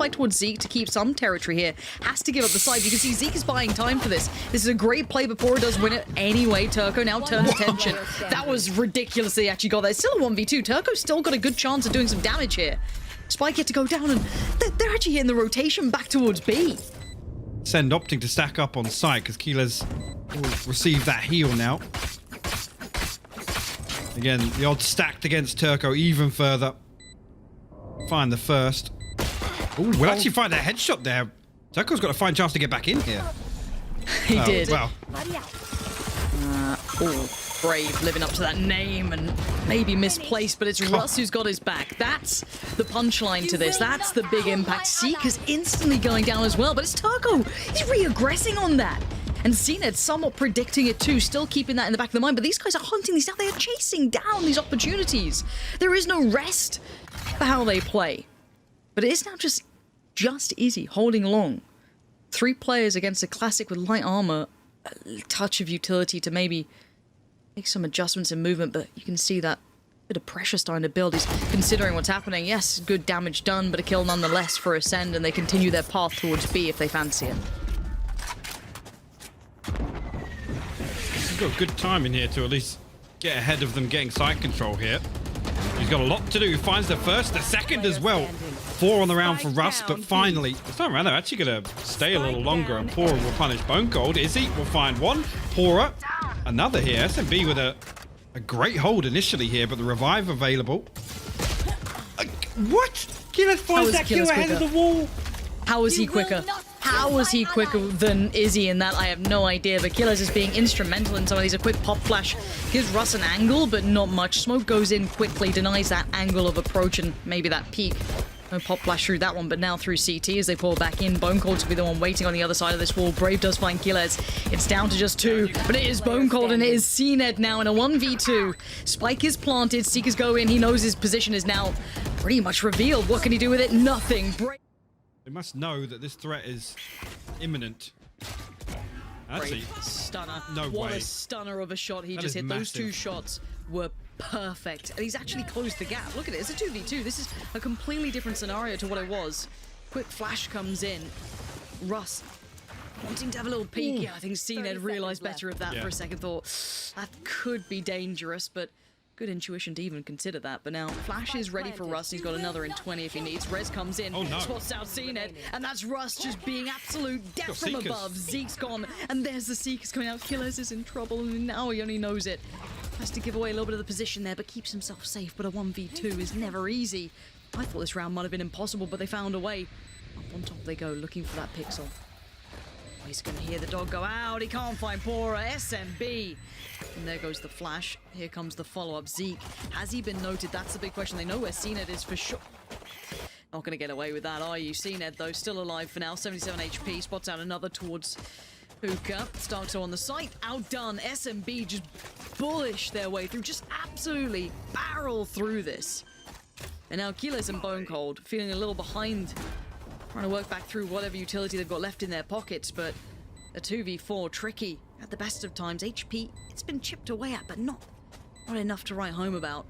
flight towards Zeek to keep some territory here. Has to give up the side. You can see Zeek is buying time for this. This is a great play, but pAura does win it anyway. Turko now turns attention. That was ridiculous. They actually got that. It's still a 1v2. Turko's still got a good chance of doing some damage here. Spike get to go down, and they're actually hitting the rotation back towards B. Acend opting to stack up on site because Kiles will receive that heal now. Again, the odds stacked against Turko even further. Find the first. Oh, we'll actually find a headshot there. Turko's got a fine chance to get back in here. He did. Well. Brave, living up to that name and maybe misplaced, but it's Russ who's got his back. That's the punchline to this. That's the big impact. Zeek is instantly going down as well, but it's Turko. He's re-aggressing on that. And cNed somewhat predicting it too, still keeping that in the back of the mind, but these guys are hunting these down. They are chasing down these opportunities. There is no rest for how they play. But it is now just Izzy holding long. 3 players against a classic with light armor, a touch of utility to maybe make some adjustments in movement, but you can see that bit of pressure starting to build. He's considering what's happening. Yes, good damage done, but a kill nonetheless for Acend, and they continue their path towards B if they fancy it. He's got good time in here to at least get ahead of them getting side control here. He's got a lot to do. He finds the first, the second as well. 4 on the round for Russ, but finally, this time around they're actually going to stay a little longer, and pAura will punish BONECOLD. Izzy will find one. pAura, another here. SMB with a great hold initially here, but the revive available. What? Kiles finds that kill ahead of the wall. How is he quicker? How was he quicker than Izzy in that? I have no idea, but Kiles is being instrumental in some of these. A quick pop flash gives Russ an angle, but not much. Smoke goes in quickly, denies that angle of approach and maybe that peak. No pop flash through that one, but now through CT as they pull back in. BONECOLD to be the one waiting on the other side of this wall. Brave does find Kiles. It's down to just 2, but it is BONECOLD and it is cNed now in a 1v2. Spike is planted. Seekers go in. He knows his position is now pretty much revealed. What can he do with it? Nothing. They must know that this threat is imminent. Actually, stunner. No what way. A stunner of a shot he That just is hit. Those massive. 2 shots were perfect. And he's actually closed the gap. Look at it. It's a 2v2. This is a completely different scenario to what it was. Quick flash comes in. Russ wanting to have a little peek. Yeah, I think cNed realized better of that for a second thought. That could be dangerous, but good intuition to even consider that. But now flash is ready for Russ. He's got another in 20 if he needs. Res comes in, spots out cNed, and that's Russ just being absolute death from above. Zeke's gone, and there's the Seekers coming out. Kiles is in trouble, and now he only knows it. Has to give away a little bit of the position there, but keeps himself safe. But a 1v2 is never easy. I thought this round might have been impossible, but they found a way. Up on top they go, looking for that pixel. He's going to hear the dog go out. He can't find pAura. SMB. And there goes the flash. Here comes the follow-up. Zeek. Has he been noted? That's the big question. They know where cNed is for sure. Not going to get away with that, are you? cNed, though, still alive for now. 77 HP. Spots out another towards Hookah. starxo on the site. Outdone. SMB just bullish their way through. Just absolutely barrel through this. And now Kiles and BONECOLD feeling a little behind, trying to work back through whatever utility they've got left in their pockets, but a 2v4 tricky at the best of times. HP, it's been chipped away at, but not enough to write home about.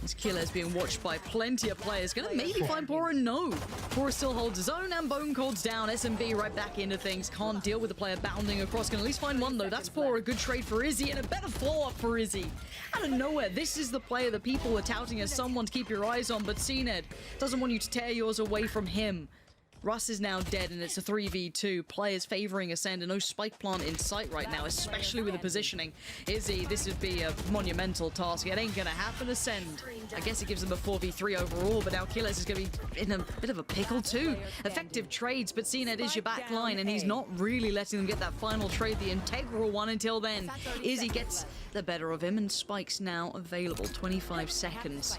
This Kiles being watched by plenty of players. Gonna maybe find pAura. No. pAura still holds his own, and BONECOLD's down. SMB right back into things. Can't deal with the player bounding across. Can at least find one, though. That's pAura. Good trade for Izzy, and a better follow-up for Izzy. Out of nowhere, this is the player that people are touting as someone to keep your eyes on, but cNed doesn't want you to tear yours away from him. Russ is now dead, and it's a 3v2. Players favoring Acend, and no spike plant in sight right now, especially with the positioning. Izzy, this would be a monumental task. It ain't gonna happen, Acend. I guess it gives them a 4v3 overall, but now Kiles is gonna be in a bit of a pickle too. Effective trades, but cNed is your back line, and he's not really letting them get that final trade, the integral one, until then. Izzy gets the better of him, and Spike's now available. 25 seconds.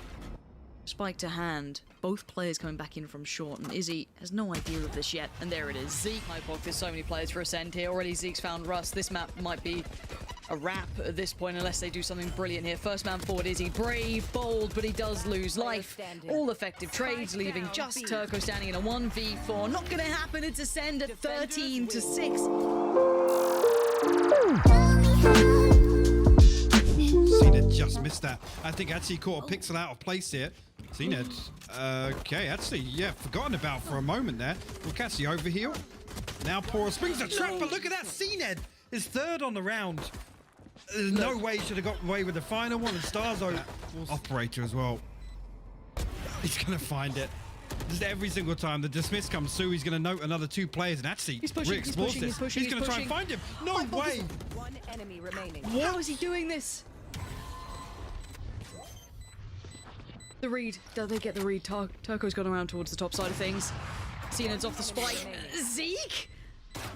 Spike to hand. Both players coming back in from short, and Izzy has no idea of this yet. And there it is. Zeek. There's so many players for Acend here. Already Zeke's found Russ. This map might be a wrap at this point unless they do something brilliant here. First man forward, Izzy. Brave, bold, but he does lose life. All effective trades, leaving just Turko standing in a 1v4. Not gonna happen. It's Acend at 13-6. cNed just missed that. I think actually caught a pixel out of place here. cNed. Okay, actually, yeah, forgotten about for a moment there. We'll catch the overheal. Now pAura springs the trap, but look at that. cNed is third on the round. There's no way he should have got away with the final one. And starxo operator as well. He's going to find it. Just every single time the dismiss comes through, he's going to note another 2 players and actually re-explores this. He's going to try and find him. No way. One enemy remaining. How is he doing this? The read. Do they get the read? Turko's gone around towards the top side of things. cNed's off the spike. Zeek!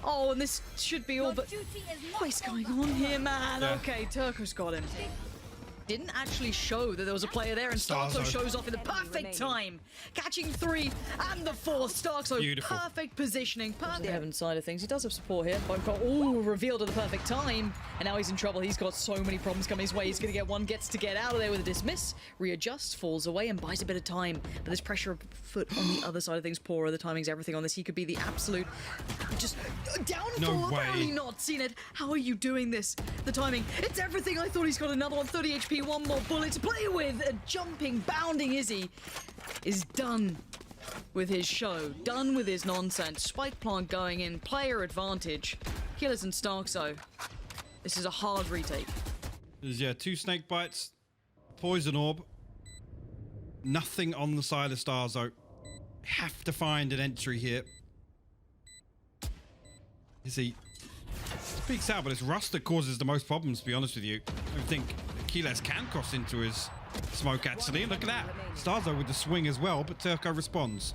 Oh, and this should be all, but what is going on here, man? Yeah. Okay, Turko's got him. Didn't actually show that there was a player there, and starxo shows off in the perfect time, catching 3 and the 4th. starxo, beautiful. Perfect positioning, perfect. Heaven side of things, he does have support here. BONECOLD, ooh, revealed at the perfect time, and now he's in trouble. He's got so many problems coming his way. He's gonna get one, gets to get out of there with a dismiss, readjusts, falls away, and buys a bit of time. But there's pressure of foot on the other side of things. pAura, the timing's everything on this. He could be the absolute, just downfall. No way. Apparently not. cNed, how are you doing this? The timing, it's everything. I thought he's got another one. 30 HP. One more bullet to play with. A jumping, bounding Izzy is done with his show, done with his nonsense. Spike plant going in, player advantage. Kiles and starxo. This is a hard retake. There's, yeah, 2 snake bites, poison orb. Nothing on the side of starxo. Have to find an entry here. Izzy speaks out, but it's Russ that causes the most problems, to be honest with you. I think Kiles can cross into his smoke, actually. And look at that. starxo with the swing as well, but Turko responds.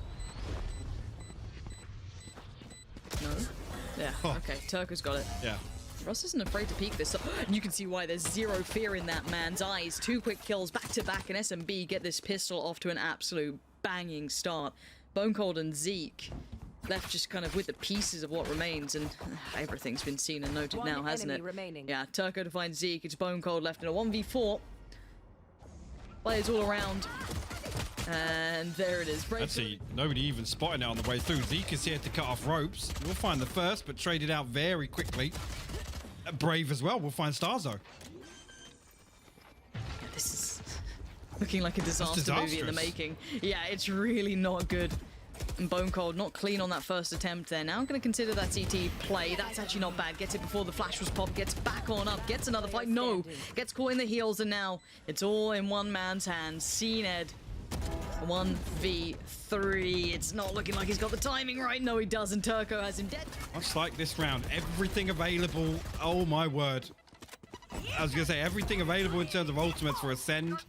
No? Yeah, okay, Turko's got it. Yeah. Russ isn't afraid to peek this up. And you can see why there's zero fear in that man's eyes. 2 quick kills back to back, and SMB get this pistol off to an absolute banging start. BONECOLD and Zeek left just kind of with the pieces of what remains, and everything's been seen and noted now, hasn't it? Remaining. Yeah, Turko to find Zeek. It's BONECOLD left in a 1v4. Players all around. And there it is. Actually, nobody even spotting it on the way through. Zeek is here to cut off ropes. We'll find the first, but traded out very quickly. Brave as well. We'll find starxo. This is looking like a disaster movie in the making. Yeah, it's really not good. And BONECOLD not clean on that first attempt there. Now I'm going to consider that CT play. That's actually not bad. Gets it before the flash was popped. Gets back on up. Gets another fight. No. Gets caught in the heels. And now it's all in one man's hands. cNed. 1v3. It's not looking like he's got the timing right. No, he doesn't. Turko has him dead. Much like this round, everything available. Oh my word. I was going to say everything available in terms of ultimates for Acend.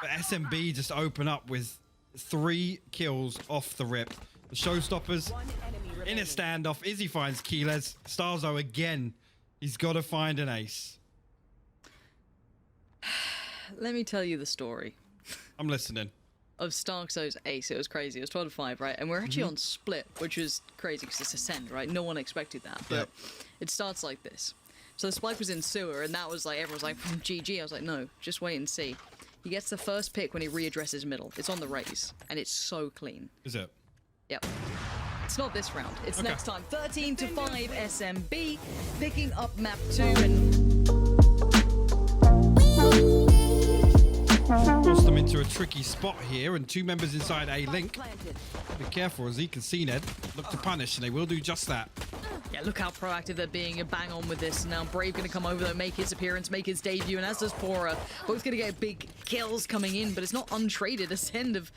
But SMB just open up with 3 kills off the rip. The showstoppers in a standoff. Izzy finds Kiles. starxo again. He's got to find an ace. Let me tell you the story I'm listening. of starxo's ace. It was crazy. It was 12-5, right? And we're actually on split, which was crazy because it's Acend, right? No one expected that. But it starts like this. So the spike was in sewer, and that was like, everyone's like, GG. I was like, no, just wait and see. He gets the first pick when he readdresses middle. It's on the raise, and it's so clean. Is it? Yep. It's not this round. It's next time. 13-5 SMB, picking up map 2 and forced them into a tricky spot here, and 2 members inside A link. Be careful, Zeek and cNed look to punish, and they will do just that. yeah, look how proactive they're being and bang on with this. Now Brave going to come over though, make his appearance, make his debut, and as does pAura. Both going to get big kills coming in, but it's not untraded. Acend of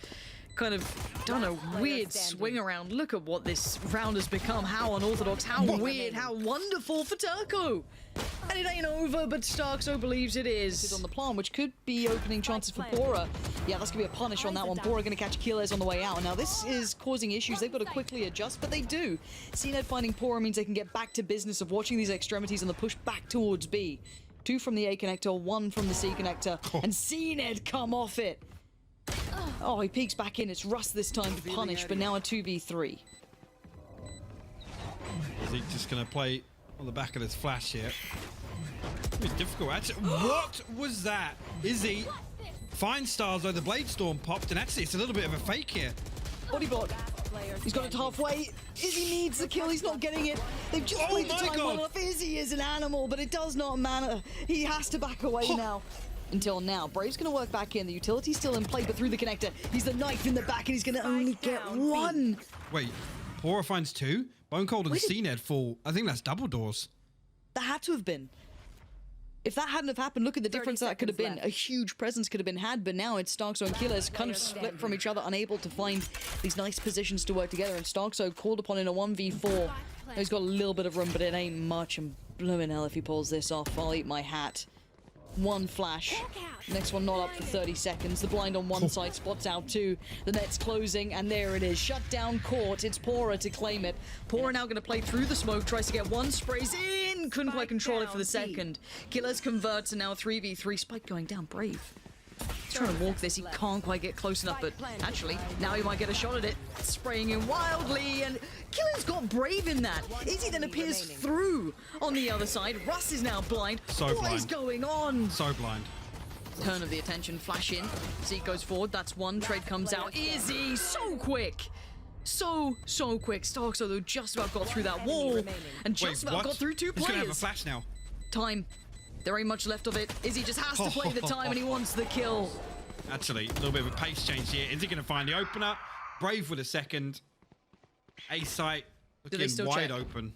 kind of done a weird swing around. Look at what this round has become. How unorthodox, how weird, how wonderful for Turko. And it ain't over, but starxo believes it is. It's on the plan, which could be opening chances for pAura. Yeah, that's going to be a punish on that one. pAura going to catch Kiles on the way out. Now, this is causing issues. They've got to quickly adjust, but they do. cNed finding pAura means they can get back to business of watching these extremities and the push back towards B. 2 from the A connector, 1 from the C connector, and cNed come off it. Oh, he peeks back in. It's Russ this time to punish, but now a 2v3. Zeek just going to play on the back of this flash here. It's difficult, actually. What was that? Izzy finds starxo. The blade storm popped, and actually it's a little bit of a fake here. Body block. He's got it halfway. Izzy needs the kill. He's not getting it. They've just played the time well enough. Izzy is an animal, but it does not matter. He has to back away now. until now. Brave's going to work back in. The utility's still in play, but through the connector. He's the knife in the back, and he's going to only get one. Wait, pAura finds two? BONECOLD and cNed fall. I think that's double doors. That had to have been. If that hadn't have happened, look at the difference that could have been. A huge presence could have been had, but now it's starxo and Kiles kind of split from each other, unable to find these nice positions to work together. And starxo called upon in a 1v4. He's got a little bit of room, but it ain't much. And bloomin' hell if he pulls this off. I'll eat my hat. One flash. Next one not up for 30 seconds. The blind on one side spots out two. The net's closing, and there it is. Shut down court. It's pAura to claim it. pAura now going to play through the smoke. Tries to get one. Sprays in. Couldn't quite control it for the second. Kiles converts, and now 3v3. Spike going down. Brave. He's trying to walk this. He can't quite get close enough, but actually, now he might get a shot at it. Spraying in wildly, and Kiles got Brave in that. Izzy then appears through on the other side. Russ is now blind. What is going on? So blind. Turn of the attention, flash in. Zeek goes forward. That's one. Trade comes out. Izzy, so quick. So quick. starxo, though, just about got through that wall. And just about got through two players. He's going to have a flash now. Time. There ain't much left of it. Izzy just has to play the time, and he wants the kill. Actually, a little bit of a pace change here. Is he going to find the opener? Brave with a second. A site looking wide open.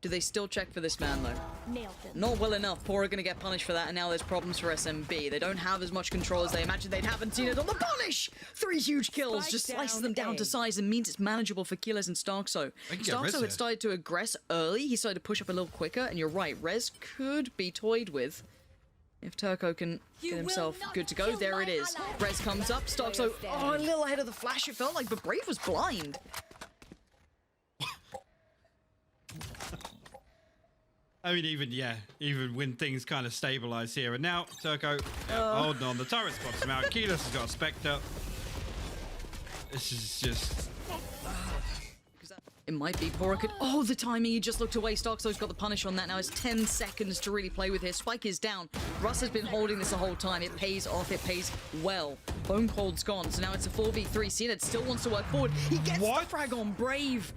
Do they still check for this man, though? Nailed him. Not well enough. pAura going to get punished for that, and now there's problems for SMB. They don't have as much control as they imagined they'd have. Seen it on the punish. 3 huge kills, just slices them down to size and means it's manageable for Kiles and starxo. starxo had started to aggress early. He started to push up a little quicker, and you're right, Rez could be toyed with. If Turko can get himself good to go, there it is. Rez comes up, starxo, a little ahead of the flash it felt like, but Brave was blind. I mean, even when things kind of stabilize here. And now, Turko holding on. The turret spots him out. Kiles has got a Spectre. This is just... It might be pAura could... Oh, the timing. He just looked away. starxo's got the punish on that. Now it's 10 seconds to really play with here. Spike is down. Russ has been holding this the whole time. It pays off. It pays well. BONECOLD's gone. So now it's a 4v3. cNed still wants to work forward. He gets the frag on Brave.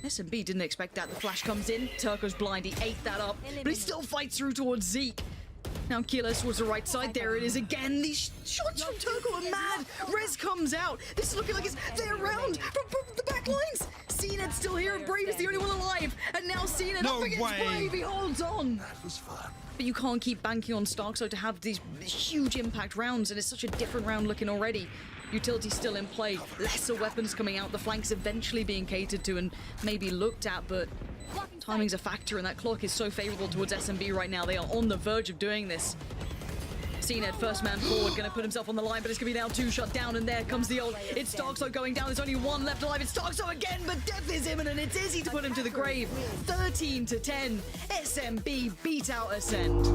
SMB didn't expect that. The flash comes in. Turko's blind. He ate that up. But he still fights through towards Zeek. Now Kiles towards the right side. There it is again. These shots from Turko are mad. Rez comes out. This is looking like it's their round from the back lines. cNed's still here, and Brave is the only one alive. And now cNed up against Brave. He holds on. That was fun. But you can't keep banking on starxo to have these huge impact rounds, and it's such a different round looking already. Utility's still in play. Lesser weapons coming out. The flanks eventually being catered to and maybe looked at, but timing's a factor, and that clock is so favorable towards SMB right now. They are on the verge of doing this. cNed, first man forward, going to put himself on the line, but it's going to be now 2 shot down, and there comes the ult. It's starxo going down. There's only 1 left alive. It's starxo again, but death is imminent. It's Izzy to put him to the grave. 13-10. SMB beat out Acend.